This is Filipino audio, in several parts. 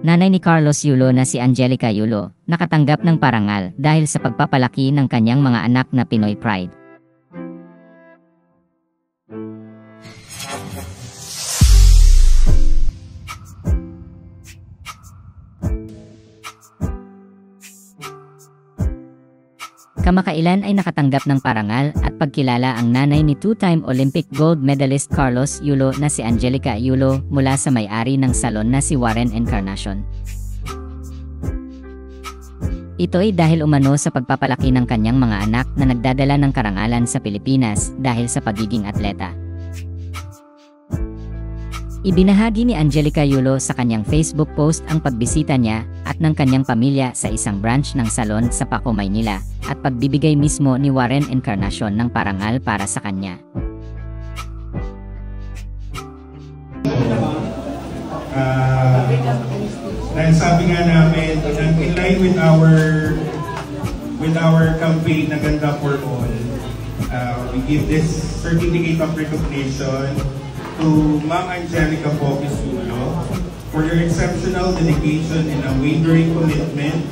Nanay ni Carlos Yulo na si Angelica Yulo, nakatanggap ng parangal dahil sa pagpapalaki ng kanyang mga anak na Pinoy Pride. Kamakailan ay nakatanggap ng parangal at pagkilala ang nanay ni two-time Olympic gold medalist Carlos Yulo na si Angelica Yulo mula sa may-ari ng salon na si Warren Encarnacion. Ito ay dahil umano sa pagpapalaki ng kanyang mga anak na nagdadala ng karangalan sa Pilipinas dahil sa pagiging atleta. Ibinahagi ni Angelica Yulo sa kanyang Facebook post ang pagbisita niya at ng kanyang pamilya sa isang branch ng salon sa Paco, Maynila at pagbibigay mismo ni Warren Encarnacion ng parangal para sa kanya. Dahil sabi nga namin, in line with our campaign na Ganda for All, we give this certificate of recognition to Ma'am Angelica Focus Yulo for your exceptional dedication and unwavering commitment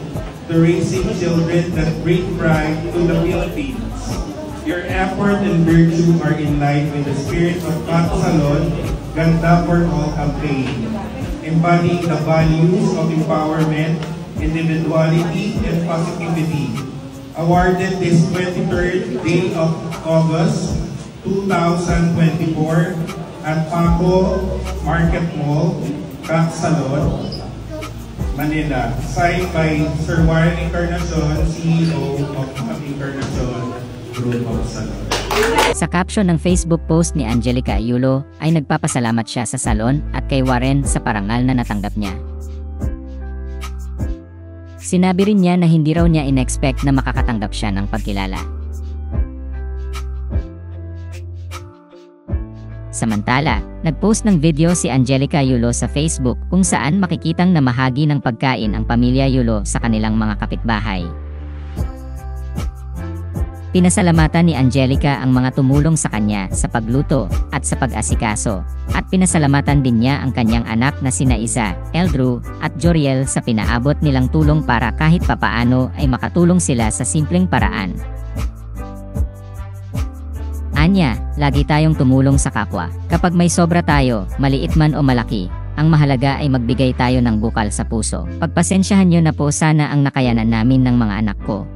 to raising children that bring pride to the Philippines. Your effort and virtue are in line with the spirit of Paco Salon Ganda for All campaign, embodying the values of empowerment, individuality, and positivity. Awarded this 23rd day of August 2024 at Paco Market Mall, Paco Salon, Manila, signed by Sir Warren Encarnacion, CEO of Encarnacion Group of Salon. Sa caption ng Facebook post ni Angelica Yulo ay nagpapasalamat siya sa salon at kay Warren sa parangal na natanggap niya. Sinabi rin niya na hindi raw niya in-expect na makakatanggap siya ng pagkilala. Samantala, nagpost ng video si Angelica Yulo sa Facebook kung saan makikitang namahagi ng pagkain ang pamilya Yulo sa kanilang mga kapitbahay. Pinasalamatan ni Angelica ang mga tumulong sa kanya sa pagluto at sa pag-asikaso, at pinasalamatan din niya ang kanyang anak na sina Isa, Eldrew, at Joriel sa pinaabot nilang tulong para kahit papaano ay makatulong sila sa simpleng paraan. Anya, lagi tayong tumulong sa kapwa. Kapag may sobra tayo, maliit man o malaki, ang mahalaga ay magbigay tayo ng bukal sa puso. Pagpasensyahan niyo na po sana ang nakayanan namin ng mga anak ko.